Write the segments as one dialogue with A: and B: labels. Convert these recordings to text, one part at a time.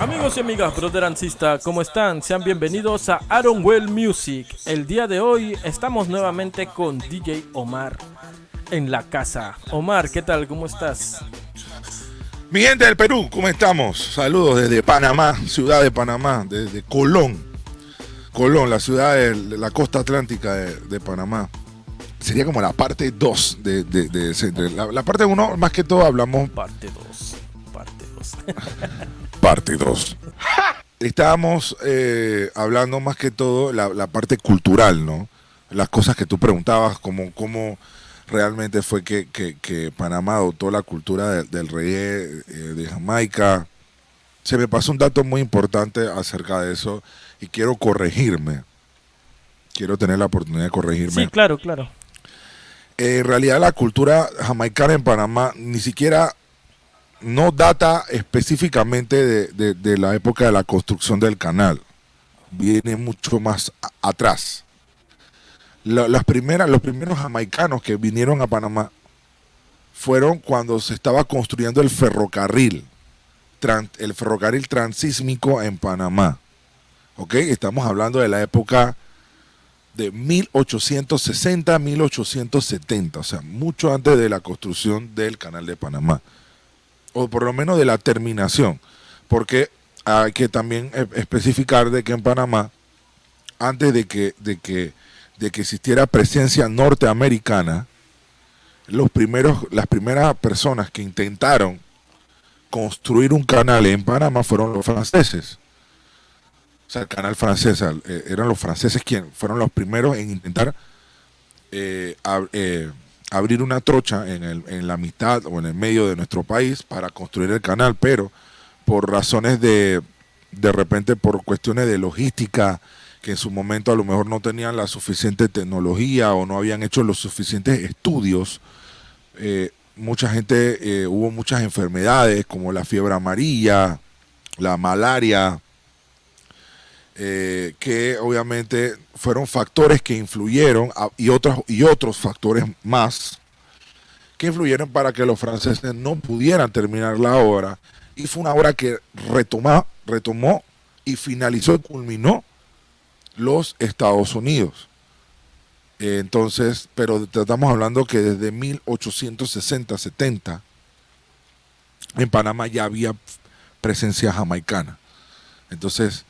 A: Amigos y amigas, brother and sister, ¿cómo están? Sean bienvenidos a Aaron Well Music. El día de hoy estamos nuevamente con DJ Omar en la casa. Omar, ¿qué tal? ¿Cómo estás?
B: Mi gente del Perú, ¿cómo estamos? Saludos desde Panamá, ciudad de Panamá, desde Colón. Colón, la ciudad de la costa atlántica de Panamá. Sería como la parte 2 de la parte 1, más que todo hablamos...
A: Parte 2.
B: Parte 2. Estábamos hablando más que todo la parte cultural, ¿no? Las cosas que tú preguntabas, cómo realmente fue que Panamá adoptó la cultura del reggae de Jamaica. Se me pasó un dato muy importante acerca de eso y quiero corregirme. Quiero tener la oportunidad de corregirme.
A: Sí, claro.
B: En realidad la cultura jamaicana en Panamá ni siquiera no data específicamente de la época de la construcción del canal. Viene mucho más atrás. Los primeros jamaicanos que vinieron a Panamá fueron cuando se estaba construyendo el ferrocarril transísmico en Panamá. ¿Ok? Estamos hablando de la época de 1860, 1870, o sea, mucho antes de la construcción del canal de Panamá, o por lo menos de la terminación, porque hay que también especificar de que en Panamá, antes de que existiera presencia norteamericana, las primeras personas que intentaron construir un canal en Panamá fueron los franceses. O sea, el canal francés, eran los franceses quienes fueron los primeros en intentar abrir una trocha en la mitad o en el medio de nuestro país para construir el canal, pero por razones de repente por cuestiones de logística, que en su momento a lo mejor no tenían la suficiente tecnología o no habían hecho los suficientes estudios, mucha gente, hubo muchas enfermedades como la fiebre amarilla, la malaria, que obviamente fueron factores que influyeron y otros factores más que influyeron para que los franceses no pudieran terminar la obra, y fue una obra que retomó y finalizó y culminó los Estados Unidos. Entonces, pero estamos hablando que desde 1860-70 en Panamá ya había presencia jamaicana. Entonces,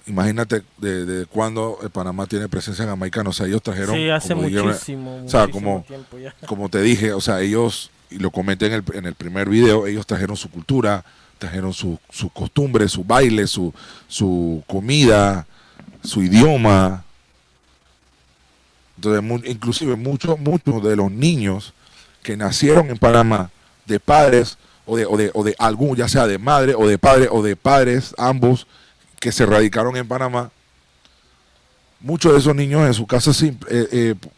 B: imagínate de cuándo Panamá tiene presencia jamaicana. O sea, ellos trajeron...
A: Sí, hace
B: o sea,
A: tiempo ya.
B: Como te dije, o sea, ellos, y lo comenté en el primer video, ellos trajeron su cultura, trajeron su costumbre, su baile, su comida, su idioma. Entonces, inclusive muchos de los niños que nacieron en Panamá de padres o de algún, ya sea de madre o de padre o de padres, ambos, que se radicaron en Panamá, muchos de esos niños en su casa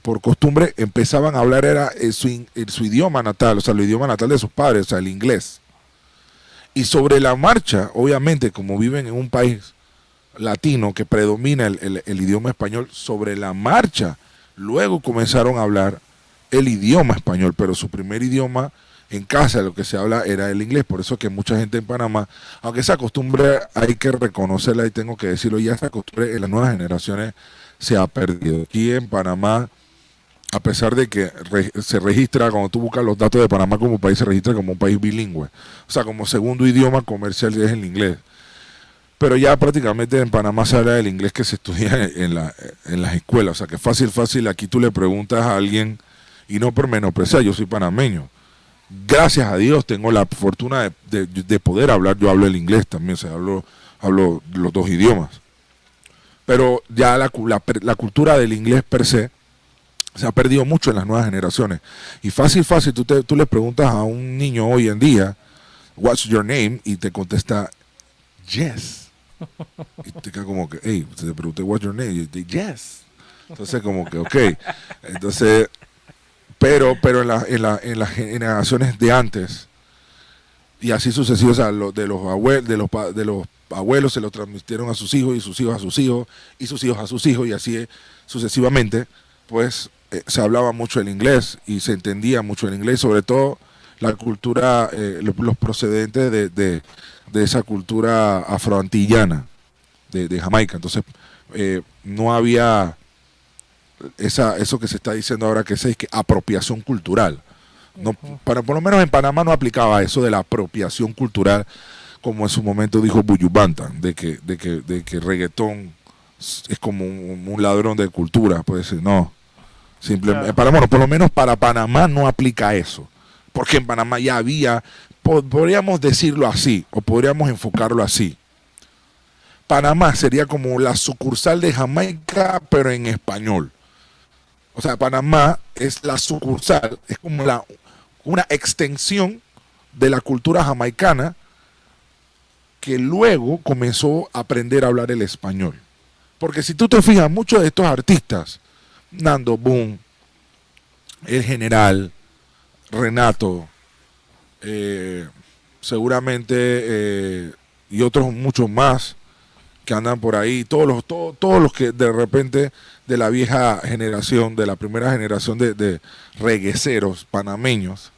B: por costumbre empezaban a hablar su idioma natal, o sea, el idioma natal de sus padres, o sea, el inglés. Y sobre la marcha, obviamente, como viven en un país latino que predomina el idioma español, sobre la marcha, luego comenzaron a hablar el idioma español, pero su primer idioma en casa lo que se habla era el inglés. Por eso que mucha gente en Panamá, aunque esa costumbre hay que reconocerla y tengo que decirlo, ya esa costumbre en las nuevas generaciones se ha perdido. Aquí en Panamá, a pesar de que se registra, cuando tú buscas los datos de Panamá como país, se registra como un país bilingüe. O sea, como segundo idioma comercial es el inglés. Pero ya prácticamente en Panamá se habla del inglés que se estudia en las escuelas. O sea, que fácil, aquí tú le preguntas a alguien, y no por menospreciar, yo soy panameño. Gracias a Dios tengo la fortuna de poder hablar, yo hablo el inglés también, o sea, hablo los dos idiomas. Pero ya la cultura del inglés per se ha perdido mucho en las nuevas generaciones. Y fácil, tú le preguntas a un niño hoy en día, "What's your name?" y te contesta, "Yes." Y te queda como que, hey, te pregunté, "What's your name?" y te dice, "Yes." Entonces como que, ok. Entonces... Pero en las generaciones de antes, y así sucesivos, o sea, de los abuelos se lo transmitieron a sus hijos, y sus hijos a sus hijos, y sus hijos a sus hijos, y así sucesivamente, pues se hablaba mucho el inglés, y se entendía mucho el inglés, sobre todo la cultura, los procedentes de esa cultura afroantillana de Jamaica. Entonces, no había eso que se está diciendo ahora que es que apropiación cultural. No, por lo menos en Panamá no aplicaba eso de la apropiación cultural, como en su momento dijo Buju Banton, de que reggaetón es como un ladrón de cultura. Puede ser, no. Simplemente, bueno, por lo menos para Panamá no aplica eso, porque en Panamá ya había, podríamos decirlo así, o podríamos enfocarlo así. Panamá sería como la sucursal de Jamaica, pero en español. O sea, Panamá es la sucursal, es como una extensión de la cultura jamaicana que luego comenzó a aprender a hablar el español. Porque si tú te fijas, muchos de estos artistas, Nando Boom, El General, Renato, seguramente, y otros muchos más que andan por ahí, todos los que de repente de la vieja generación, de la primera generación de regueceros panameños,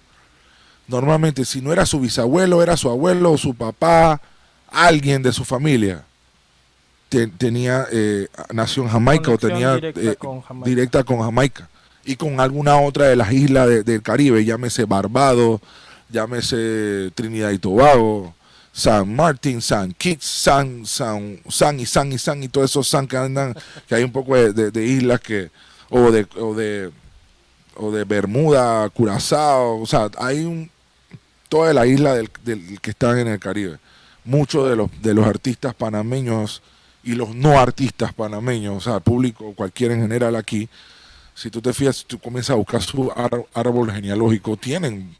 B: normalmente si no era su bisabuelo, era su abuelo o su papá, alguien de su familia nació en Jamaica o tenía directa con Jamaica y con alguna otra de las islas del Caribe, llámese Barbados, llámese Trinidad y Tobago, San Martín, San Kitts, San y todos esos San que andan, que hay un poco de islas que o de Bermuda, Curazao, o sea, hay toda la isla del que están en el Caribe. Muchos de los artistas panameños y los no artistas panameños, o sea, el público, cualquiera en general aquí, si tú te fijas, si tú comienzas a buscar su árbol genealógico, tienen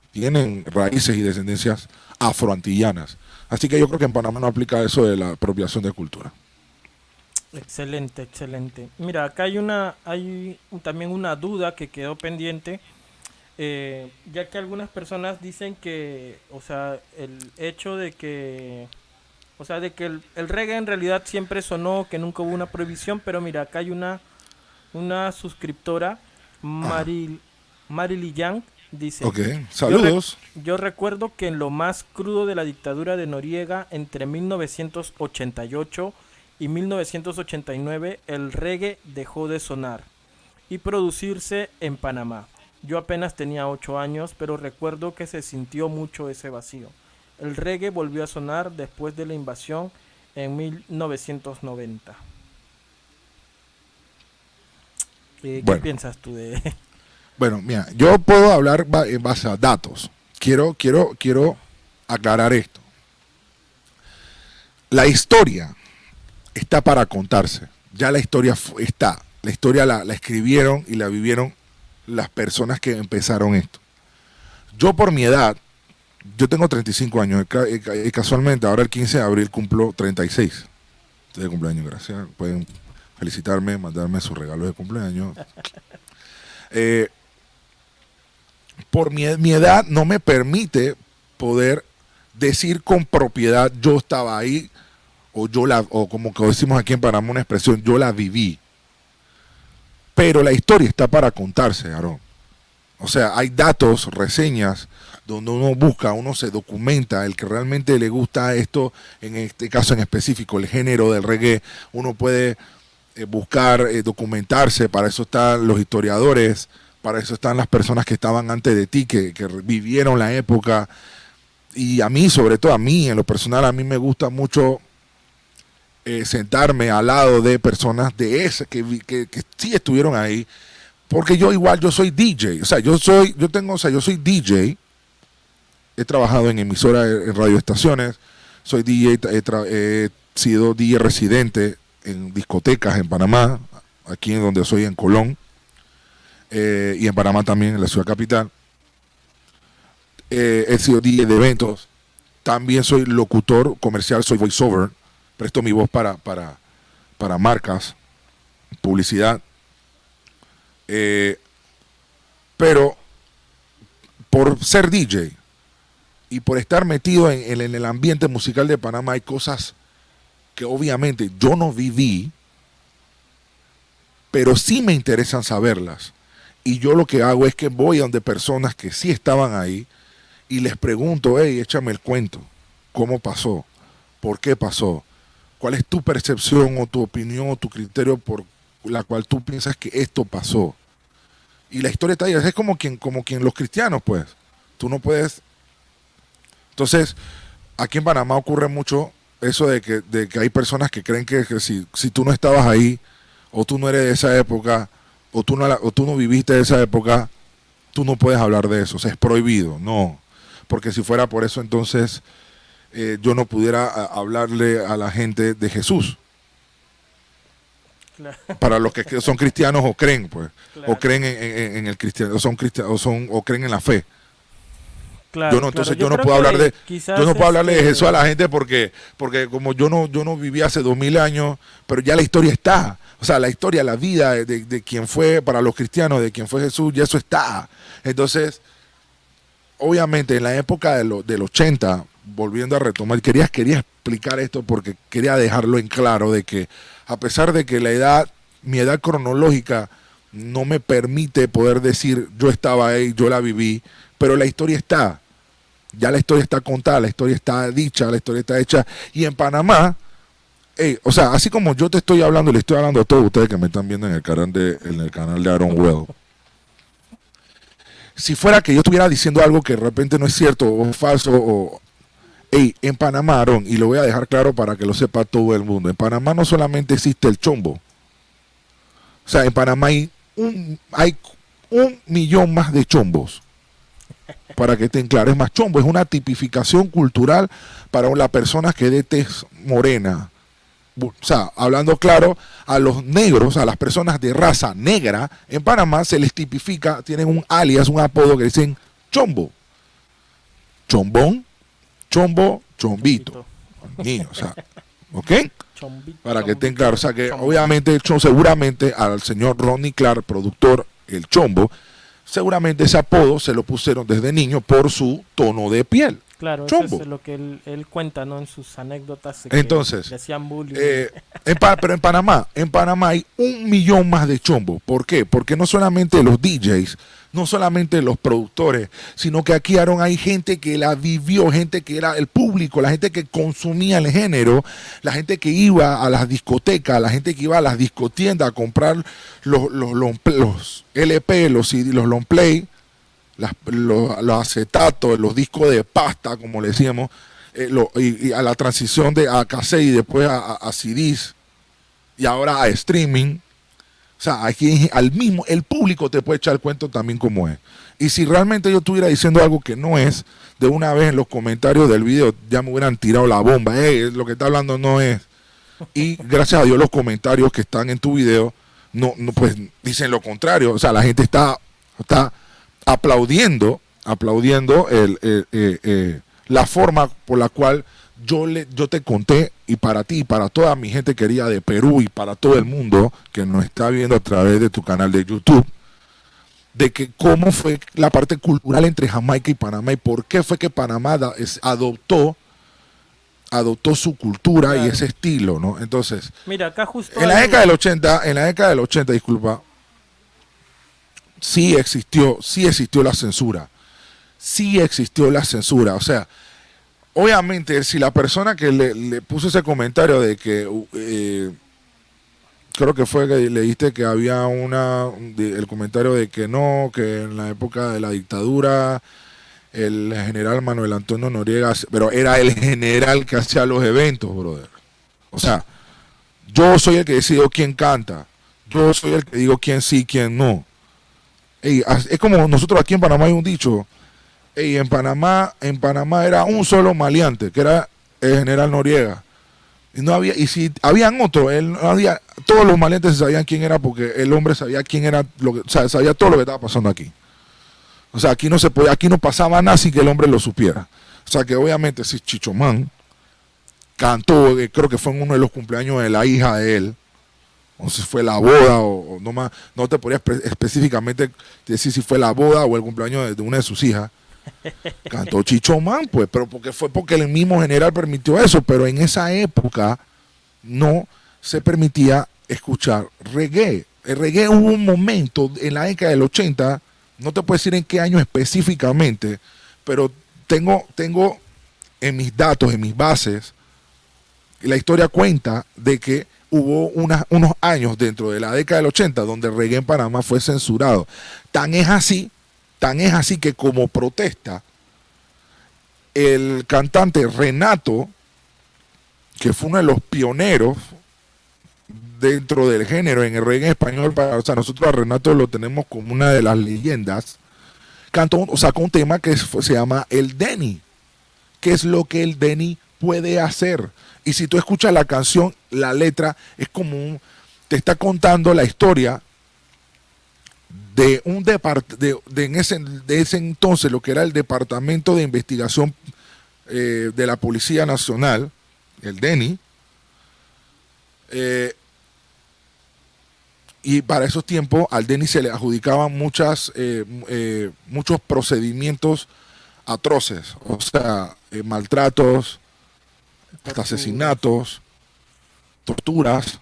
B: raíces y descendencias afroantillanas. Así que yo creo que en Panamá no aplica eso de la apropiación de cultura.
A: Excelente, excelente. Mira, acá hay también una duda que quedó pendiente, ya que algunas personas dicen que, o sea, el hecho de que, o sea, de que el reggae en realidad siempre sonó, que nunca hubo una prohibición, pero mira, acá hay una suscriptora, Marily Yang, dice:
B: Ok, saludos.
A: Yo recuerdo que en lo más crudo de la dictadura de Noriega, entre 1988 y 1989, el reggae dejó de sonar y producirse en Panamá. Yo apenas tenía 8 años, pero recuerdo que se sintió mucho ese vacío. El reggae volvió a sonar después de la invasión en 1990. ¿Qué piensas tú de...?
B: Bueno, mira, yo puedo hablar en base a datos. Quiero aclarar esto. La historia está para contarse. Ya la historia está. La historia la escribieron y la vivieron las personas que empezaron esto. Yo por mi edad, yo tengo 35 años y casualmente ahora el 15 de abril cumplo 36. Estoy de cumpleaños, gracias. Pueden felicitarme, mandarme sus regalos de cumpleaños. Por mi edad no me permite poder decir con propiedad yo estaba ahí o como que decimos aquí en Panamá una expresión, yo la viví. Pero la historia está para contarse, Aarón. O sea, hay datos, reseñas, donde uno busca, uno se documenta, el que realmente le gusta esto, en este caso en específico, el género del reggae, uno puede buscar, documentarse, para eso están los historiadores, para eso están las personas que estaban antes de ti, que vivieron la época. Y a mí, sobre todo a mí, en lo personal, a mí me gusta mucho sentarme al lado de personas de esas que sí estuvieron ahí, porque yo soy DJ, o sea, yo soy DJ, he trabajado en emisoras, en radioestaciones, soy DJ, he sido DJ residente en discotecas en Panamá, aquí en donde soy en Colón, y en Panamá también, en la ciudad capital. He sido DJ de eventos, también soy locutor comercial, soy voiceover, presto mi voz para marcas, publicidad. Pero por ser DJ y por estar metido en el ambiente musical de Panamá, hay cosas que obviamente yo no viví, pero sí me interesan saberlas. Y yo lo que hago es que voy a donde personas que sí estaban ahí y les pregunto, hey, échame el cuento, ¿cómo pasó? ¿Por qué pasó? ¿Cuál es tu percepción o tu opinión o tu criterio por la cual tú piensas que esto pasó? Y la historia está ahí. Es como quien los cristianos, pues. Tú no puedes... Entonces, aquí en Panamá ocurre mucho eso de que hay personas que creen que si tú no estabas ahí, o tú no eres de esa época, o tú no viviste de esa época, tú no puedes hablar de eso. O sea, es prohibido. No. Porque si fuera por eso, entonces yo no pudiera hablarle a la gente de Jesús.
A: Claro.
B: Para los que son cristianos o creen, pues,
A: Claro.
B: o creen en el cristiano, o son cristianos, o creen en la fe.
A: Claro,
B: Yo no, entonces
A: claro.
B: yo no
A: creo
B: puedo
A: que
B: hablar de,
A: quizás
B: yo no puedo hablarle de Jesús a la gente porque como yo no viví hace 2000 años, pero ya la historia está. O sea, la historia, la vida de quien fue para los cristianos, de quien fue Jesús, ya eso está. Entonces, obviamente en la época del 80, volviendo a retomar, quería explicar esto porque quería dejarlo en claro de que a pesar de que mi edad cronológica no me permite poder decir yo estaba ahí, yo la viví, pero la historia está. Ya la historia está contada, la historia está dicha, la historia está hecha. Y en Panamá, o sea, así como yo te estoy hablando, le estoy hablando a todos ustedes que me están viendo en el canal de Aaron Well. Si fuera que yo estuviera diciendo algo que de repente no es cierto o falso, en Panamá, Aaron, y lo voy a dejar claro para que lo sepa todo el mundo, en Panamá no solamente existe el chombo. O sea, en Panamá hay un millón más de chombos. Para que estén claros, es más, chombo es una tipificación cultural para las personas que de tez morena. O sea, hablando claro, a los negros, a las personas de raza negra, en Panamá se les tipifica, tienen un alias, un apodo que dicen chombo. Chombón, chombo, chombito. Niño, o sea, ¿ok? Para que estén claros. O sea, que obviamente, seguramente al señor Ronnie Clark, productor, el chombo, seguramente ese apodo se lo pusieron desde niño por su tono de piel.
A: Claro,
B: chombo.
A: eso es lo que él cuenta, ¿no? En sus anécdotas.
B: Entonces,
A: le hacían bullying.
B: pero en Panamá hay un millón más de chombos. ¿Por qué? Porque no solamente los DJs, no solamente los productores, sino que aquí, Aaron, hay gente que la vivió, gente que era el público, la gente que consumía el género, la gente que iba a las discotecas, la gente que iba a las discotiendas a comprar los LP, los CD, los long play, los acetatos, los discos de pasta, como le decíamos, y a la transición a cassette y después a CDs y ahora a streaming. O sea, aquí el público te puede echar el cuento también como es. Y si realmente yo estuviera diciendo algo que no es, de una vez en los comentarios del video ya me hubieran tirado la bomba. Lo que está hablando no es. Y gracias a Dios los comentarios que están en tu video no pues dicen lo contrario. O sea, la gente está aplaudiendo la forma por la cual yo te conté, y para ti y para toda mi gente querida de Perú y para todo el mundo que nos está viendo a través de tu canal de YouTube, de que cómo fue la parte cultural entre Jamaica y Panamá y por qué fue que Panamá adoptó su cultura, claro, y ese estilo, ¿no? Entonces,
A: mira, acá justo
B: en la década del 80, disculpa, sí existió la censura. Sí existió la censura. O sea, obviamente, si la persona que le puso ese comentario de que creo que fue que le diste que había el comentario de que no, que en la época de la dictadura el general Manuel Antonio Noriega, pero era el general que hacía los eventos, brother. O sea, yo soy el que decido quién canta, yo soy el que digo quién sí, quién no. Es como nosotros aquí en Panamá hay un dicho, en Panamá era un solo maleante, que era el general Noriega. Y si habían otros, todos los maleantes sabían quién era porque el hombre sabía quién era, sabía todo lo que estaba pasando aquí. O sea, aquí no pasaba nada sin que el hombre lo supiera. O sea que obviamente si Chichomán cantó, creo que fue en uno de los cumpleaños de la hija de él, o si fue la boda, o no te podría específicamente decir si fue la boda o el cumpleaños de una de sus hijas. Cantó Chichomán, pues, pero porque el mismo general permitió eso, pero en esa época no se permitía escuchar reggae. El reggae hubo un momento en la década del 80, no te puedo decir en qué año específicamente, pero tengo en mis datos, en mis bases, la historia cuenta de que hubo unos años dentro de la década del 80 donde el reggae en Panamá fue censurado. Tan es así que como protesta, el cantante Renato, que fue uno de los pioneros dentro del género en el reggae en español, o sea, nosotros a Renato lo tenemos como una de las leyendas, sacó un tema que se llama El Denny. ¿Qué es lo que el Denny puede hacer? Y si tú escuchas la canción, la letra es como te está contando la historia de un de ese entonces, lo que era el Departamento de Investigación de la Policía Nacional, el DENI, y para esos tiempos al DENI se le adjudicaban muchos procedimientos atroces, o sea, maltratos, hasta asesinatos, torturas,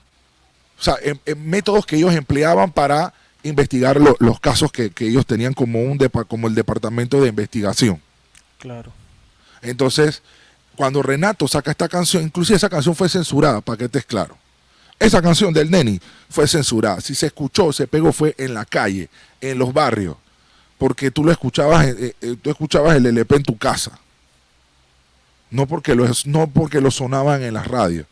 B: o sea, métodos que ellos empleaban para investigar los casos que ellos tenían como el departamento de investigación.
A: Claro.
B: Entonces, cuando Renato saca esta canción, inclusive esa canción fue censurada, para que estés claro. Esa canción del Neni fue censurada. Si se escuchó, se pegó, fue en la calle, en los barrios, porque tú escuchabas el LP en tu casa. No porque lo sonaban en las radios.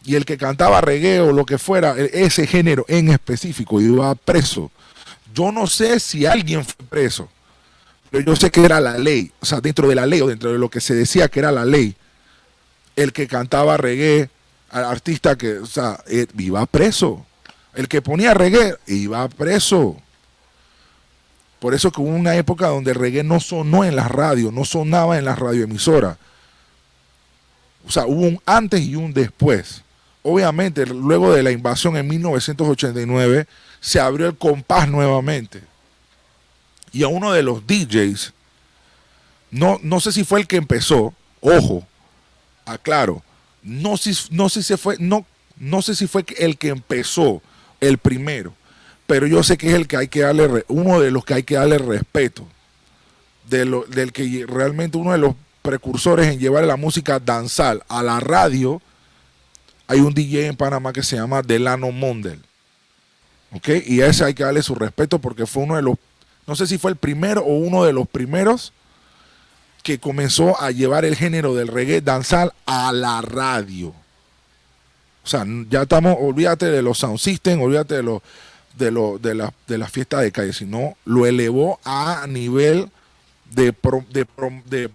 B: Y el que cantaba reggae o lo que fuera, ese género en específico, iba preso. Yo no sé si alguien fue preso, pero yo sé que era la ley. O sea, dentro de la ley o dentro de lo que se decía que era la ley, el que cantaba reggae, al artista que, o sea, iba preso. El que ponía reggae iba preso. Por eso que hubo una época donde el reggae no sonó en las radios, no sonaba en las radioemisoras. O sea, hubo un antes y un después. Obviamente, luego de la invasión en 1989, se abrió el compás nuevamente. Y a uno de los DJs, no sé si fue el que empezó, ojo, aclaro, no sé si fue el que empezó, el primero, pero yo sé que es el que hay que darle, uno de los que hay que darle respeto, del que realmente uno de los precursores en llevar la música danzal a la radio. Hay un DJ en Panamá que se llama Delano Mondel, ¿ok? Y a ese hay que darle su respeto porque fue uno de los, no sé si fue el primero o uno de los primeros que comenzó a llevar el género del reggae danzal a la radio. O sea, ya estamos, olvídate de los sound system, olvídate de las fiestas de calle, sino lo elevó a nivel de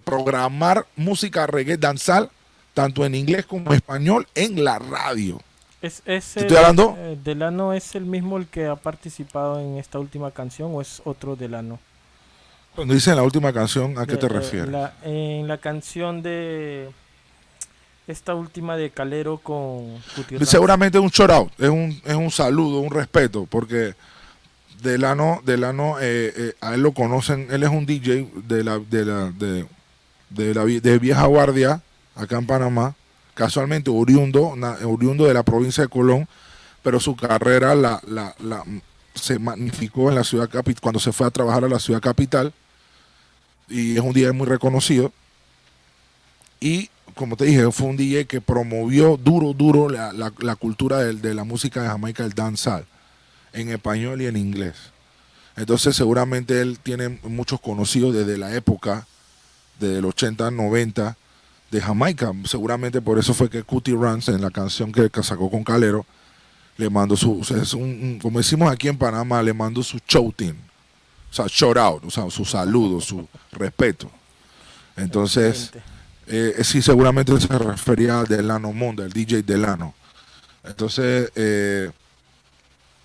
B: programar música reggae danzal, tanto en inglés como en español, en la radio.
A: ¿Estoy
B: hablando?
A: ¿Delano es el mismo el que ha participado en esta última canción o es otro Delano?
B: Cuando dicen la última canción, ¿a qué te refieres?
A: En la canción de esta última de Calero con Cutie Ranks.
B: Seguramente es un shout out, es un saludo, un respeto, porque Delano a él lo conocen, él es un DJ de vieja guardia acá en Panamá, casualmente oriundo de la provincia de Colón, pero su carrera se magnificó en la ciudad capital cuando se fue a trabajar a la ciudad capital, y es un DJ muy reconocido. Y como te dije, fue un DJ que promovió duro la cultura de la música de Jamaica, el dancehall, en español y en inglés. Entonces seguramente él tiene muchos conocidos desde la época, desde el 80, 90, de Jamaica. Seguramente por eso fue que Cutie Ranks, en la canción que sacó con Calero, le mandó como decimos aquí en Panamá, le mandó su shouting, o sea, shout out, o sea, su saludo, su respeto. Entonces, sí, seguramente se refería a Delano Monda, el DJ Delano. Entonces,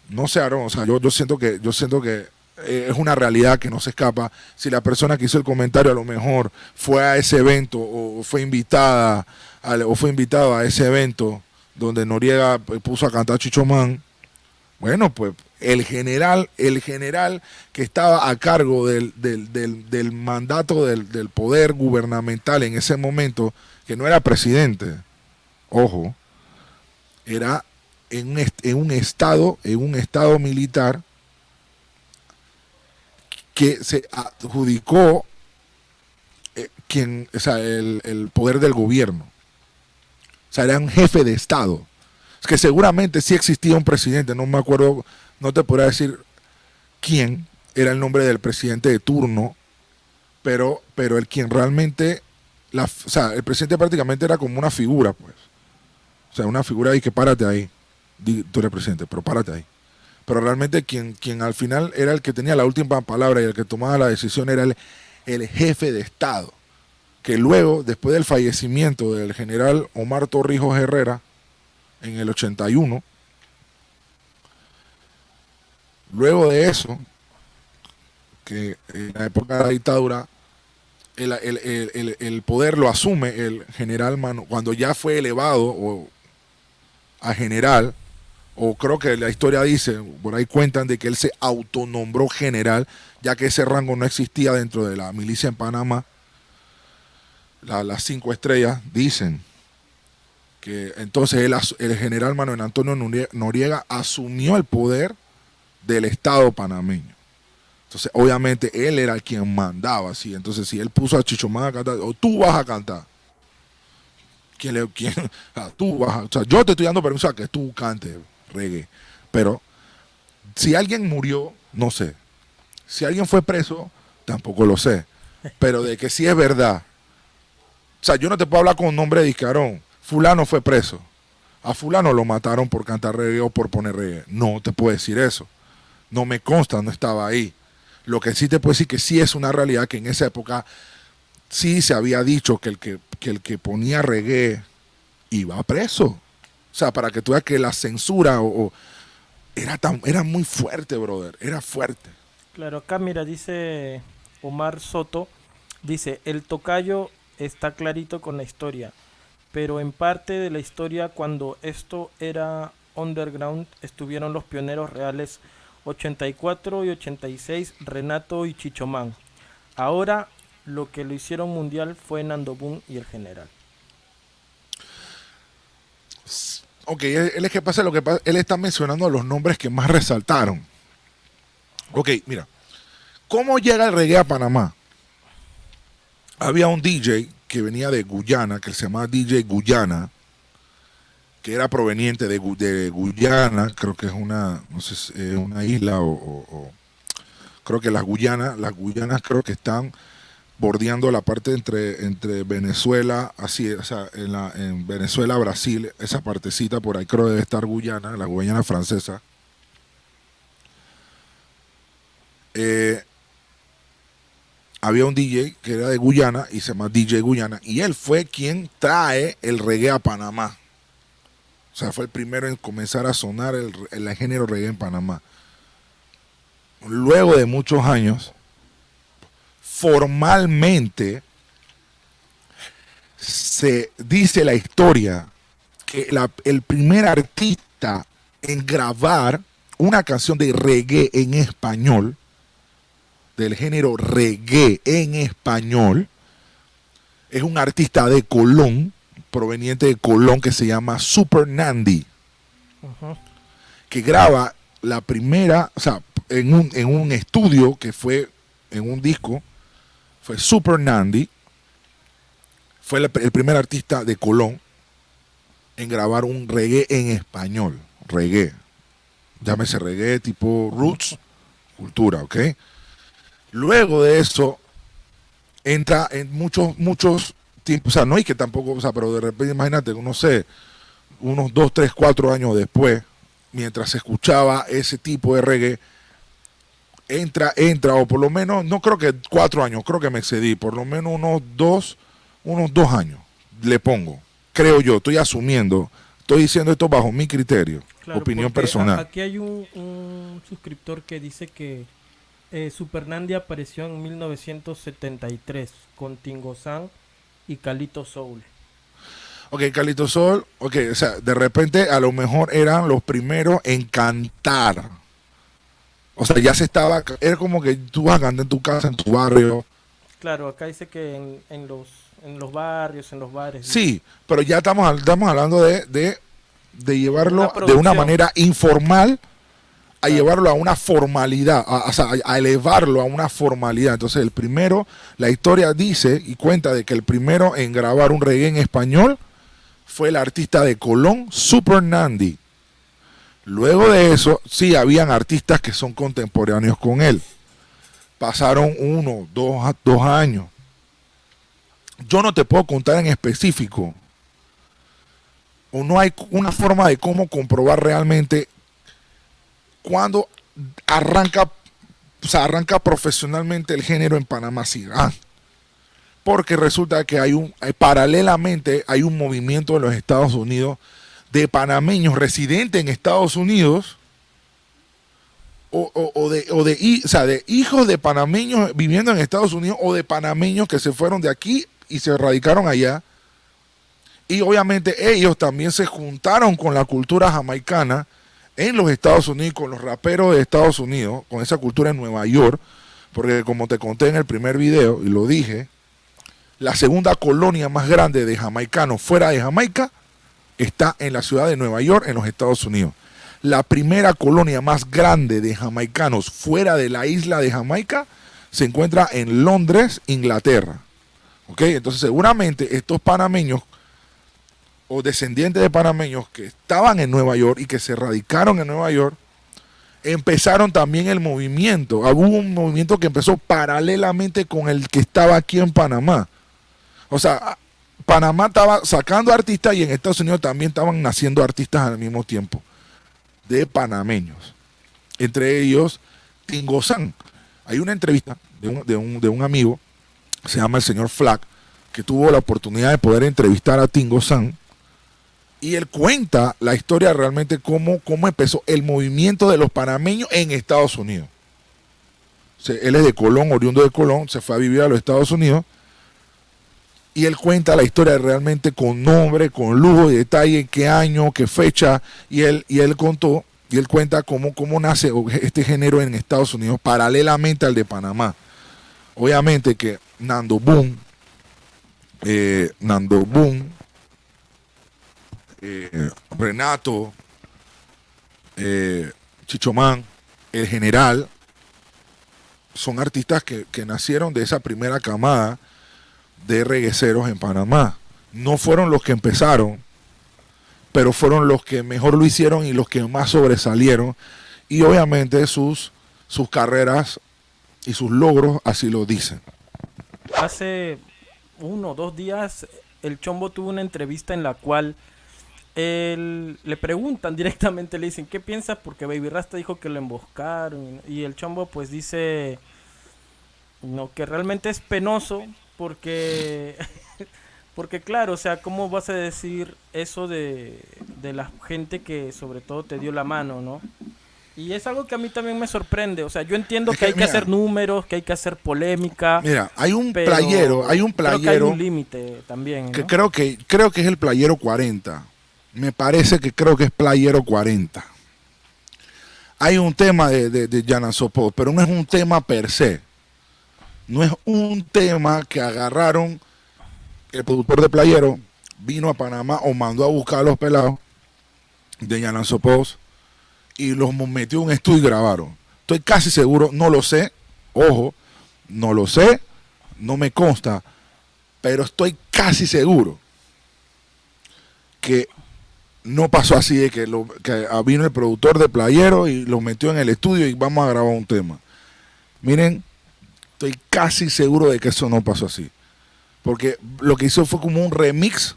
B: no sé, Aaron, o sea, yo siento que es una realidad que no se escapa. Si la persona que hizo el comentario a lo mejor fue a ese evento o fue invitado a ese evento donde Noriega puso a cantar Chichomán, bueno, pues el general que estaba a cargo del mandato del poder gubernamental en ese momento, que no era presidente, ojo, era en un estado militar que se adjudicó el poder del gobierno. O sea, era un jefe de Estado. Es que seguramente sí existía un presidente, no me acuerdo, no te podría decir quién era el nombre del presidente de turno, pero el quien realmente, o sea, el presidente prácticamente era como una figura, pues. O sea, una figura ahí que párate ahí. Tú eres presidente, pero párate ahí. Pero realmente quien al final era el que tenía la última palabra y el que tomaba la decisión era el jefe de Estado. Que luego, después del fallecimiento del general Omar Torrijos Herrera, en el 81, luego de eso, que en la época de la dictadura, el poder lo asume el general cuando ya fue elevado a general, o creo que la historia dice, por ahí cuentan de que él se autonombró general, ya que ese rango no existía dentro de la milicia en Panamá. Las 5 estrellas dicen que entonces el general Manuel Antonio Noriega asumió el poder del Estado panameño. Entonces, obviamente, él era quien mandaba, ¿sí? Entonces, si él puso a Chichomán a cantar, o tú vas a cantar. Tú vas a, o sea, yo te estoy dando permiso a que tú cantes reggae. Pero, si alguien murió, no sé. Si alguien fue preso, tampoco lo sé. Pero de que sí es verdad. O sea, yo no te puedo hablar con nombre de discarón. Fulano fue preso. A fulano lo mataron por cantar reggae o por poner reggae. No te puedo decir eso. No me consta, no estaba ahí. Lo que sí te puedo decir que sí es una realidad que en esa época sí se había dicho que el que ponía reggae iba preso. O sea, para que tú veas que la censura era muy fuerte, brother. Era fuerte.
A: Claro, acá mira, dice Omar Soto, dice, el tocayo está clarito con la historia, pero en parte de la historia cuando esto era underground estuvieron los pioneros reales 84 y 86, Renato y Chichomán. Ahora lo que lo hicieron mundial fue Nando Boom y el general.
B: Ok, él es que pasa lo que pasa, él está mencionando los nombres que más resaltaron. Ok, mira, ¿cómo llega el reggae a Panamá? Había un DJ que venía de Guyana, que se llamaba DJ Guyana, que era proveniente de Guyana, creo que es una, no sé, una isla creo que las Guyanas creo que están bordeando la parte entre Venezuela, así, o sea, en Venezuela, Brasil, esa partecita por ahí creo debe estar Guyana, la Guyana francesa. Había un DJ que era de Guyana y se llama DJ Guyana, y él fue quien trae el reggae a Panamá. O sea, fue el primero en comenzar a sonar el género reggae en Panamá. Luego de muchos años, formalmente se dice la historia que el primer artista en grabar una canción de reggae en español, del género reggae en español, es un artista de Colón, proveniente de Colón, que se llama Super Nandy, que graba la primera, o sea, en un estudio que fue en un disco, fue Super Nandy, fue el primer artista de Colón en grabar un reggae en español, reggae, llámese reggae tipo roots, cultura, ¿ok? Luego de eso, entra en muchos tiempos, o sea, no hay que tampoco, o sea, pero de repente imagínate, no sé, unos 2, 3, 4 años después, mientras se escuchaba ese tipo de reggae, entra, o por lo menos, no creo que 4 años, creo que me excedí, por lo menos unos dos años, le pongo, creo yo, estoy asumiendo, estoy diciendo esto bajo mi criterio, claro, opinión personal.
A: Aquí hay un suscriptor que dice que Super Nandy apareció en 1973 con Tingo San y Calito Soul.
B: Ok, Calito Soul, ok, o sea, de repente a lo mejor eran los primeros en cantar. O sea, ya se estaba, era como que tú vas a cantar en tu casa, en tu barrio.
A: Claro, acá dice que en los barrios, en los bares.
B: Sí, pero ya estamos hablando de llevarlo de una manera informal a llevarlo a una formalidad, a elevarlo a una formalidad. Entonces el primero, la historia dice y cuenta de que el primero en grabar un reggae en español fue el artista de Colón, Super Nandi. Luego de eso, sí, habían artistas que son contemporáneos con él. Pasaron 1, 2 años. Yo no te puedo contar en específico, o no hay una forma de cómo comprobar realmente cuándo arranca profesionalmente el género en Panamá. Sí, porque resulta que paralelamente hay un movimiento en los Estados Unidos de panameños residentes en Estados Unidos de hijos de panameños viviendo en Estados Unidos o de panameños que se fueron de aquí y se radicaron allá. Y obviamente ellos también se juntaron con la cultura jamaicana en los Estados Unidos, con los raperos de Estados Unidos, con esa cultura en Nueva York, porque como te conté en el primer video y lo dije, la segunda colonia más grande de jamaicanos fuera de Jamaica está en la ciudad de Nueva York, en los Estados Unidos. La primera colonia más grande de jamaicanos fuera de la isla de Jamaica se encuentra en Londres, Inglaterra. ¿Ok? Entonces seguramente estos panameños o descendientes de panameños que estaban en Nueva York y que se radicaron en Nueva York, empezaron también el movimiento. Hubo un movimiento que empezó paralelamente con el que estaba aquí en Panamá. O sea, Panamá estaba sacando artistas y en Estados Unidos también estaban naciendo artistas al mismo tiempo, de panameños. Entre ellos, Tingo San. Hay una entrevista de un amigo, se llama el señor Flack, que tuvo la oportunidad de poder entrevistar a Tingo San. Y él cuenta la historia realmente cómo empezó el movimiento de los panameños en Estados Unidos. O sea, él es de Colón, oriundo de Colón, se fue a vivir a los Estados Unidos. Y él cuenta la historia realmente con nombre, con lujo y detalle, qué año, qué fecha. Y él cuenta cómo nace este género en Estados Unidos paralelamente al de Panamá. Obviamente que Nando Boom, Renato, Chichomán, El General, son artistas que nacieron de esa primera camada de regueceros en Panamá. No fueron los que empezaron, pero fueron los que mejor lo hicieron y los que más sobresalieron. Y obviamente sus carreras y sus logros así lo dicen.
A: Hace 1 o 2 días el Chombo tuvo una entrevista en la cual le preguntan directamente, le dicen, ¿qué piensas? Porque Baby Rasta dijo que lo emboscaron. Y el Chombo pues dice no, que realmente es penoso porque porque claro, o sea, ¿cómo vas a decir eso de la gente que sobre todo te dio la mano, ¿no? Y es algo que a mí también me sorprende. O sea, yo entiendo que hay que hacer números, que hay que hacer polémica.
B: Mira, hay un playero.
A: Creo que hay un límite también, ¿no?
B: Que creo que es el playero 40. Me parece que creo que es playero 40. Hay un tema de Yana Sopot, pero no es un tema per se. No es un tema que agarraron, el productor de playero vino a Panamá o mandó a buscar a los pelados de Yana Sopot y los metió en un estudio y grabaron. Estoy casi seguro, no lo sé, ojo, no lo sé, no me consta, pero estoy casi seguro que no pasó así de que vino el productor de playero y lo metió en el estudio y vamos a grabar un tema. Miren, estoy casi seguro de que eso no pasó así. Porque lo que hizo fue como un remix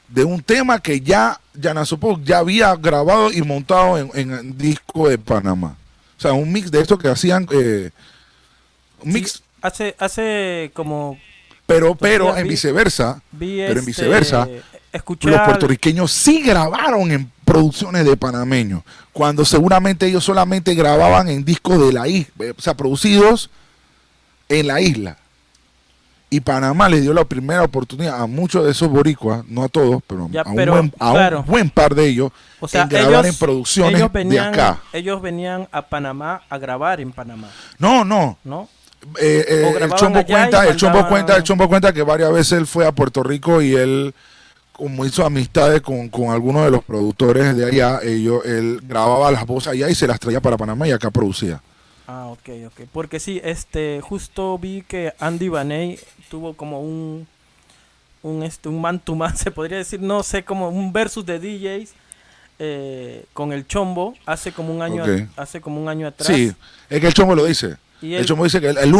B: de un tema que Yana Sopot ya había grabado y montado en el disco de Panamá. O sea, un mix de esto que hacían, un mix.
A: Sí, hace como...
B: Pero en viceversa, los puertorriqueños sí grabaron en producciones de panameños, cuando seguramente ellos solamente grababan en discos de la isla, o sea, producidos en la isla. Y Panamá le dio la primera oportunidad a muchos de esos boricuas, no a todos, pero un buen par de ellos, o sea, en grabar en producciones de acá.
A: Ellos venían a Panamá a grabar en Panamá.
B: No. El Chombo cuenta que varias veces él fue a Puerto Rico y él, como hizo amistades con algunos de los productores de allá, él grababa las voces allá y se las traía para Panamá y acá producía.
A: Ah, ok. Porque sí, justo vi que Andy Baney tuvo como un man to man, se podría decir, no sé, como un versus de DJs con el Chombo
B: Ok.
A: hace como un año
B: Sí,
A: atrás.
B: es que el Chombo lo dice.
A: Y
B: El
A: él,
B: Chombo dice que el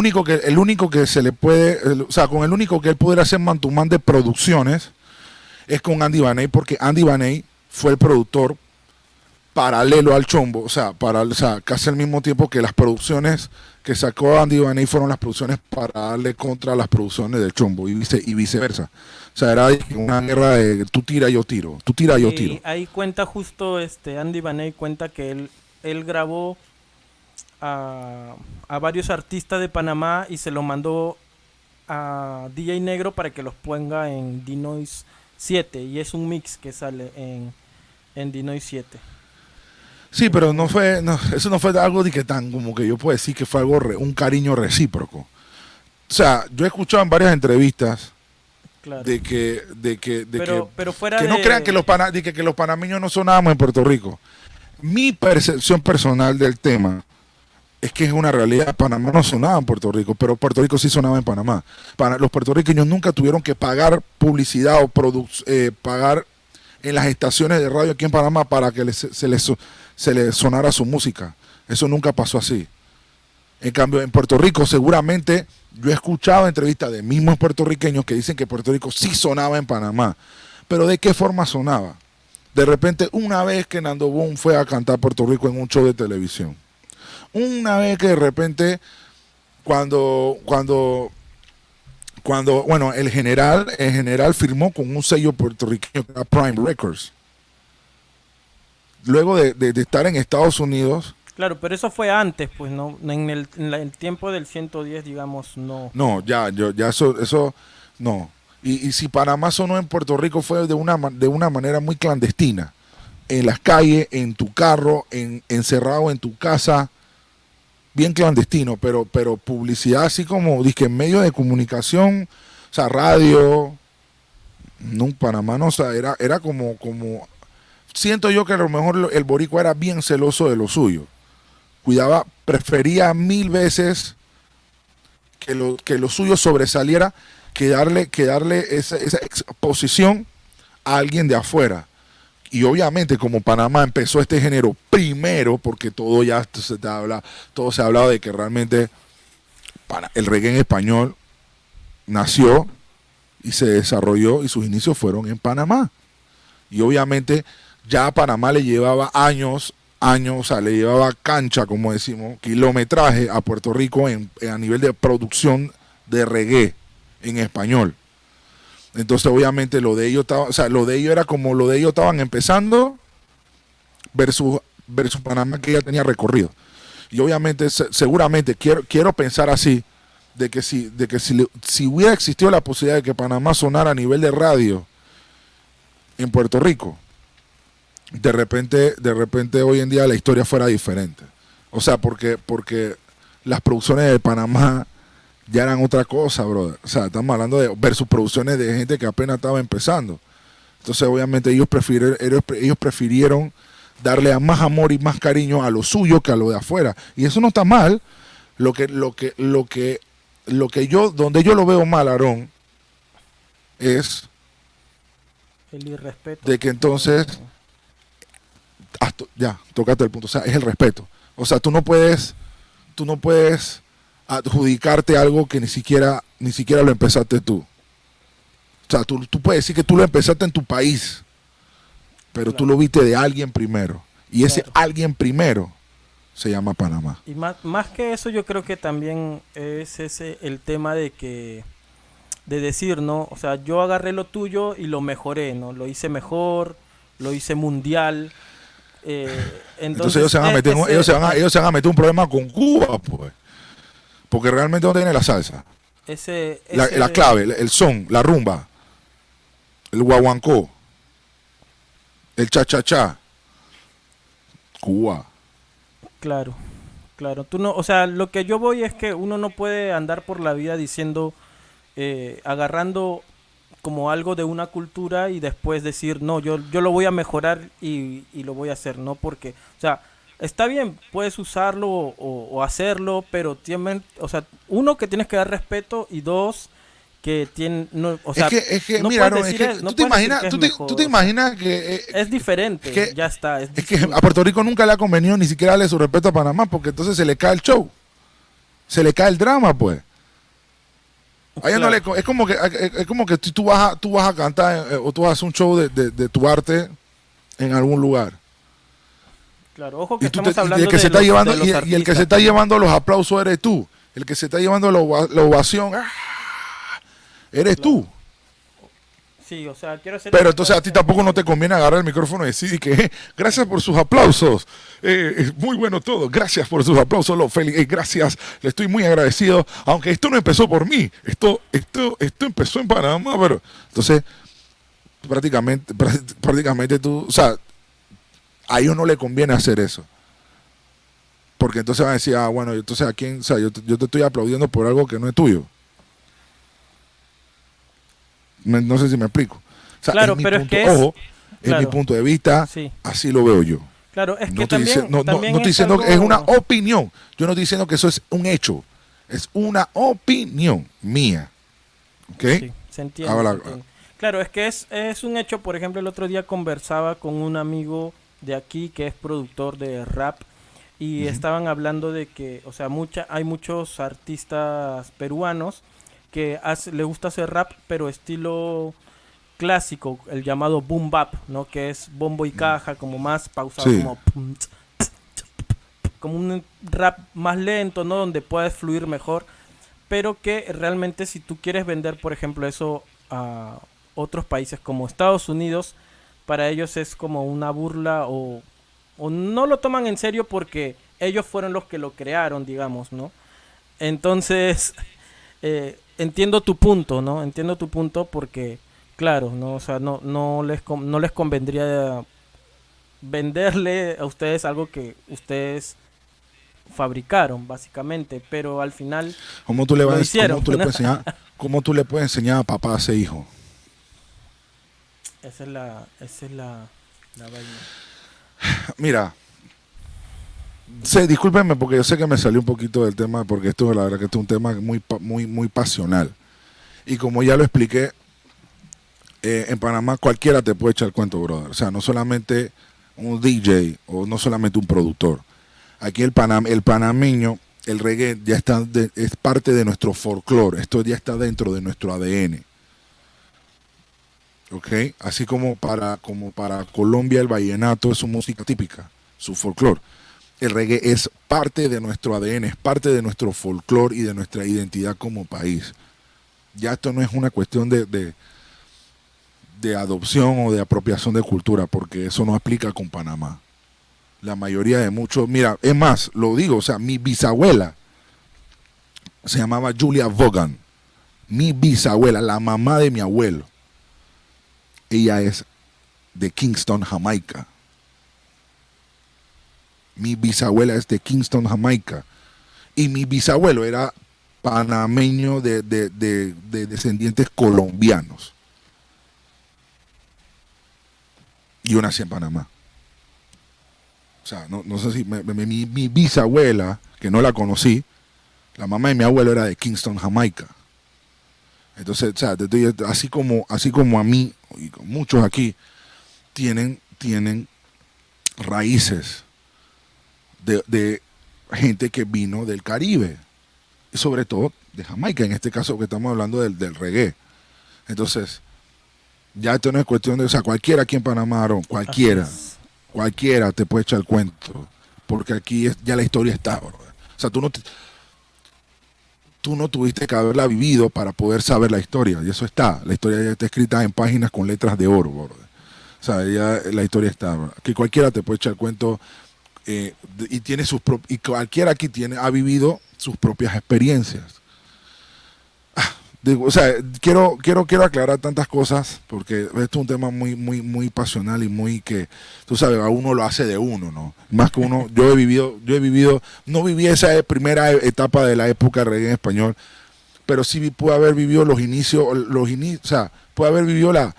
B: único que se le puede, o sea, con el único que él pudiera hacer man de producciones es con Andy Vaney, porque Andy Vaney fue el productor paralelo al Chombo, o sea, casi al mismo tiempo que las producciones que sacó Andy Vaney fueron las producciones para darle contra las producciones del Chombo y viceversa. O sea, era una guerra de tú tira, yo tiro, tú tira, yo tiro.
A: y ahí cuenta justo Andy Baney cuenta que él grabó a varios artistas de Panamá y se lo mandó a DJ Negro para que los ponga en Dinoise 7 y es un mix que sale en Dinoise 7.
B: Sí, pero no fue, no, eso no fue algo de que tan como que yo puedo decir que fue algo un cariño recíproco. O sea, yo he escuchado en varias entrevistas
A: Claro.
B: de que
A: Fuera
B: que no crean que
A: de...
B: que los panameños no sonábamos en Puerto Rico. Mi percepción personal del tema es que es una realidad. Panamá no sonaba en Puerto Rico, pero Puerto Rico sí sonaba en Panamá. Los puertorriqueños nunca tuvieron que pagar publicidad o pagar en las estaciones de radio aquí en Panamá para que se les sonara su música. Eso nunca pasó así. En cambio, en Puerto Rico seguramente yo he escuchado entrevistas de mismos puertorriqueños que dicen que Puerto Rico sí sonaba en Panamá. Pero ¿de qué forma sonaba? De repente, una vez que Nando Boom fue a cantar Puerto Rico en un show de televisión. Una vez que de repente, bueno, el general firmó con un sello puertorriqueño que era Prime Records. Luego de estar en Estados Unidos,
A: Claro, pero eso fue antes, pues, ¿no? En el tiempo del 110, digamos, no.
B: no, ya eso, no. Y si Panamá sonó en Puerto Rico fue de una manera muy clandestina. En las calles, en tu carro, encerrado en tu casa, bien clandestino, pero publicidad así como, dizque en medios de comunicación, o sea, radio, no, Panamá no, o sea, era como, siento yo que a lo mejor el boricua era bien celoso de lo suyo. Cuidaba, prefería 1000 veces que lo suyo sobresaliera que darle esa exposición a alguien de afuera. Y obviamente como Panamá empezó este género primero, porque todo se ha hablado de que realmente el reggae en español nació y se desarrolló y sus inicios fueron en Panamá. Y obviamente ya a Panamá le llevaba años, o sea, le llevaba cancha, como decimos, kilometraje a Puerto Rico a nivel de producción de reggae en español. Entonces, obviamente, lo de ellos era como lo de ellos estaban empezando versus Panamá que ya tenía recorrido. Y obviamente, seguramente, quiero pensar así, de que si hubiera existido la posibilidad de que Panamá sonara a nivel de radio en Puerto Rico, de repente hoy en día la historia fuera diferente. O sea, porque las producciones de Panamá ya eran otra cosa, brother. O sea, estamos hablando de versus producciones de gente que apenas estaba empezando. Entonces, obviamente, ellos prefirieron darle a más amor y más cariño a lo suyo que a lo de afuera. Y eso no está mal. Donde yo lo veo mal, Aarón, es
A: El irrespeto.
B: de que entonces, ya, tocaste el punto. O sea, es el respeto. O sea, tú no puedes adjudicarte algo que ni siquiera lo empezaste tú. O sea, tú puedes decir que tú lo empezaste en tu país, pero tú
A: Claro,
B: lo viste de alguien primero. Y ese
A: claro.
B: alguien primero se llama Panamá.
A: Y más que eso, yo creo que también es ese el tema de decir, ¿no? O sea, yo agarré lo tuyo y lo mejoré, ¿no? Lo hice mejor, lo hice mundial.
B: Entonces ellos
A: Entonces,
B: se van a meter, ellos se van a meter un problema con Cuba, pues. Porque realmente no tiene la salsa. La
A: ese,
B: clave, el son, la rumba, el guaguancó, el cha-cha-cha. Cuba.
A: claro, claro. Tú no, o sea, lo que yo voy es que uno no puede andar por la vida diciendo, agarrando como algo de una cultura y después decir, no, yo lo voy a mejorar y lo voy a hacer, ¿no? Porque, o sea, está bien, puedes usarlo o hacerlo, pero o sea, uno, que tienes que dar respeto y dos, que tienen, no, o sea,
B: es que
A: no
B: mira,
A: puedes
B: no, es
A: decir
B: que
A: no
B: tú te
A: puedes decir
B: imaginas,
A: que es
B: tú
A: mejor,
B: te
A: o sea,
B: imaginas que
A: es diferente, ya está, es
B: es que a
A: distinto.
B: Puerto Rico nunca le ha convenido ni siquiera darle su respeto a Panamá, porque entonces se le cae el show, se le cae el drama, pues. A ella no
A: Claro,
B: le, es como que tú vas a cantar o tú vas a hacer un show de tu arte en algún lugar.
A: claro, ojo que
B: Y,
A: estamos
B: y el
A: hablando
B: que se
A: de
B: está
A: los,
B: llevando,
A: de los
B: y el que se
A: artistas,
B: está
A: pues, ¿no?
B: llevando los aplausos eres tú. El que se está llevando la ovación, eres
A: Claro.
B: tú.
A: Sí, o sea, quiero hacer
B: Pero
A: esa
B: entonces a ti
A: aclaración
B: tampoco no
A: porque
B: te conviene agarrar el micrófono y decir que gracias por sus aplausos, es muy bueno todo, gracias por sus aplausos, gracias, le estoy muy agradecido, aunque esto no empezó por mí, esto empezó en Panamá, pero entonces prácticamente tú, o sea, a ellos no le conviene hacer eso, porque entonces van a decir, bueno, entonces a quién, o sea, yo te estoy aplaudiendo por algo que no es tuyo. No sé si me explico. O sea, es
A: claro,
B: mi
A: pero es
B: punto,
A: que
B: ojo, es mi
A: claro,
B: punto de vista,
A: sí,
B: así lo veo yo.
A: claro, es
B: No
A: que
B: estoy,
A: también,
B: no
A: también
B: estoy
A: es
B: diciendo que es una
A: algo,
B: opinión. Yo no estoy diciendo que eso es un hecho. Es una opinión mía. ¿Ok?
A: sí, se entiende, se
B: Ahora,
A: entiende. Claro, es que es un hecho, por ejemplo, el otro día conversaba con un amigo de aquí que es productor de rap y
B: ujú,
A: estaban hablando de que, o sea, hay muchos artistas peruanos que le gusta hacer rap, pero estilo clásico, el llamado boom bap, ¿no? Que es bombo y caja, como más pausado,
B: sí.
A: como pum, tss, como un rap más lento, ¿no? Donde puedes fluir mejor, pero que realmente si tú quieres vender, por ejemplo, eso a otros países como Estados Unidos, para ellos es como una burla o no lo toman en serio porque ellos fueron los que lo crearon, digamos, ¿no? Entonces, entiendo tu punto, ¿no? Entiendo tu punto porque, claro, ¿no? O sea, no les convendría venderle a ustedes algo que ustedes fabricaron, básicamente, pero al final
B: ¿Cómo tú le
A: lo
B: vas, cómo
A: hicieron.
B: tú le puedes enseñar, cómo tú le puedes enseñar a papá a ser hijo?
A: Esa es la vaina.
B: Mira, discúlpenme porque yo sé que me salió un poquito del tema, porque esto la verdad que esto es un tema muy pasional. Y como ya lo expliqué, en Panamá cualquiera te puede echar el cuento, brother. O sea, no solamente un DJ o no solamente un productor. Aquí el panameño, el reggae ya está es parte de nuestro folclore. Esto ya está dentro de nuestro ADN. ¿Ok? Así como para Colombia el vallenato es su música típica, su folclore. El reggae es parte de nuestro ADN, es parte de nuestro folclore y de nuestra identidad como país. Ya esto no es una cuestión de adopción o de apropiación de cultura, porque eso no aplica con Panamá. La mayoría de muchos, mira, es más, lo digo, o sea, mi bisabuela se llamaba Julia Vaughan. Mi bisabuela, la mamá de mi abuelo, ella es de Kingston, Jamaica. Mi bisabuela es de Kingston, Jamaica. Y mi bisabuelo era panameño de descendientes colombianos. Y yo nací en Panamá. O sea, no sé si mi bisabuela, que no la conocí, la mamá de mi abuelo era de Kingston, Jamaica. Entonces, o sea, así como a mí y con muchos aquí tienen raíces de gente que vino del Caribe, y sobre todo de Jamaica, en este caso que estamos hablando del reggae. Entonces, ya esto no es cuestión de, o sea, cualquiera aquí en Panamá, Aaron,
A: Así
B: cualquiera.
A: es.
B: Cualquiera te puede echar el cuento, porque aquí ya la historia está, bro. O sea, tú no tuviste que haberla vivido para poder saber la historia, y eso está. La historia ya está escrita en páginas con letras de oro, bro. O sea, ya la historia está, bro. Que cualquiera te puede echar el cuento y tiene y cualquiera aquí ha vivido sus propias experiencias. O sea, quiero aclarar tantas cosas porque esto es un tema muy pasional y muy que, tú sabes, a uno lo hace de uno, ¿no? Más que uno, yo he vivido, no viví esa primera etapa de la época de reggae en español, pero sí pude haber vivido los inicios, o sea, pude haber vivido la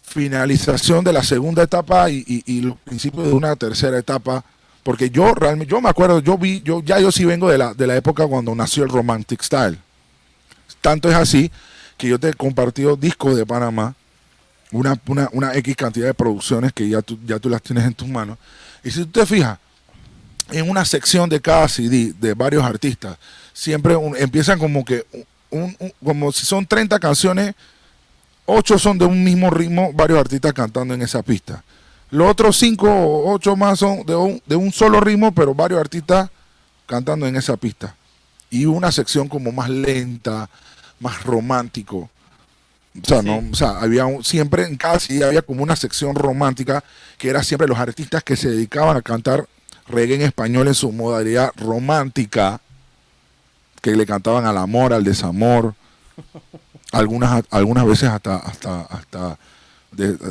B: finalización de la segunda etapa y los principios de una tercera etapa, porque yo me acuerdo, yo sí vengo de la época cuando nació el Romantic Style. Tanto es así que yo te he compartido discos de Panamá, una X cantidad de producciones que ya tú las tienes en tus manos. Y si tú te fijas, en una sección de cada CD de varios artistas, siempre empiezan como que, como si son 30 canciones, 8 son de un mismo ritmo, varios artistas cantando en esa pista. Los otros 5 o 8 más son de un solo ritmo, pero varios artistas cantando en esa pista. Y una sección como más lenta, más romántico. O sea, sí. ¿No? O sea, siempre en cada CD había como una sección romántica que era siempre los artistas que se dedicaban a cantar reggae en español en su modalidad romántica, que le cantaban al amor, al desamor, algunas veces hasta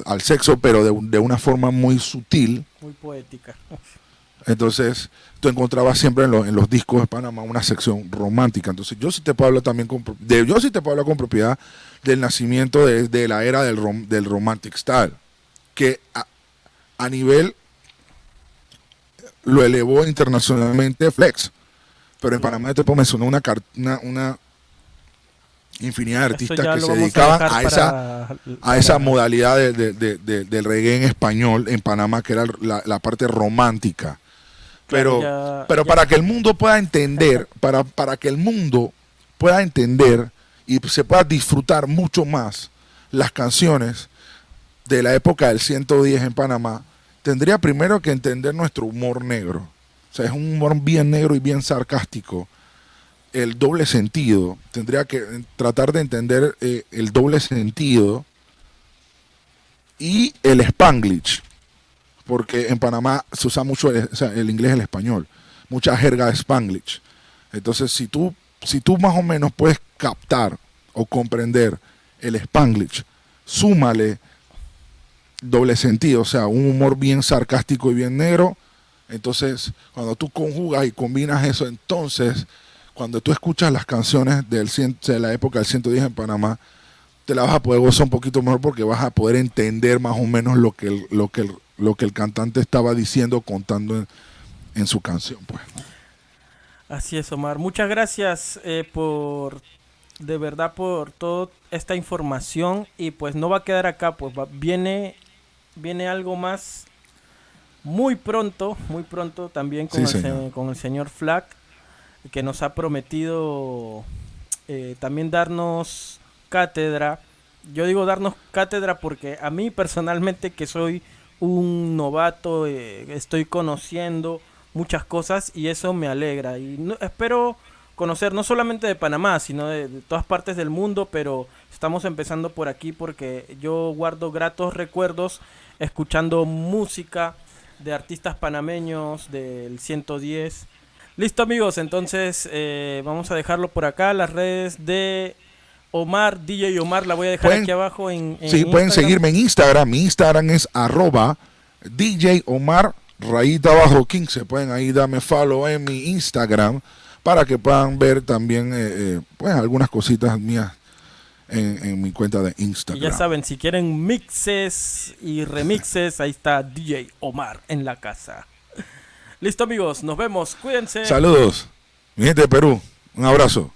B: al sexo, pero de una forma muy sutil.
A: Muy poética.
B: Entonces, tú encontrabas siempre en los discos de Panamá una sección romántica. Entonces, yo sí te puedo hablar también con propiedad del nacimiento de la era del Romantic Style, que a nivel lo elevó internacionalmente Flex. Pero en Panamá te puedo mencionar una infinidad de artistas que se dedicaban a esa modalidad del reggae en español en Panamá, que era la parte romántica. Pero para que el mundo pueda entender, para que el mundo pueda entender y se pueda disfrutar mucho más las canciones de la época del 110 en Panamá, tendría primero que entender nuestro humor negro. O sea, es un humor bien negro y bien sarcástico. El doble sentido. Tendría que tratar de entender el doble sentido y el Spanglish. Porque en Panamá se usa mucho el inglés y el español. Mucha jerga de Spanglish. Entonces, si tú más o menos puedes captar o comprender el Spanglish, súmale doble sentido, o sea, un humor bien sarcástico y bien negro. Entonces, cuando tú conjugas y combinas eso, entonces, cuando tú escuchas las canciones de la época del 110 en Panamá, te la vas a poder gozar un poquito mejor porque vas a poder entender más o menos lo que el cantante estaba diciendo, contando en su canción, pues.
A: Así es, Omar. Muchas gracias de verdad por toda esta información, y pues no va a quedar acá, pues viene algo más muy pronto también con el señor Flack, que nos ha prometido también darnos cátedra. Yo digo darnos cátedra porque a mí personalmente, que soy un novato, estoy conociendo muchas cosas y eso me alegra, y espero conocer no solamente de Panamá, sino de todas partes del mundo, pero estamos empezando por aquí porque yo guardo gratos recuerdos escuchando música de artistas panameños del 110. Listo, amigos, entonces vamos a dejarlo por acá. Las redes de Omar, DJ Omar, la voy a dejar aquí abajo en
B: sí, Instagram. Pueden seguirme en Instagram. Mi Instagram es @DJ Omar _15. Pueden ahí darme follow en mi Instagram para que puedan ver también pues algunas cositas mías en mi cuenta de Instagram.
A: Y ya saben, si quieren mixes y remixes, ahí está DJ Omar en la casa. Listo, amigos, nos vemos, cuídense.
B: Saludos, mi gente de Perú, un abrazo.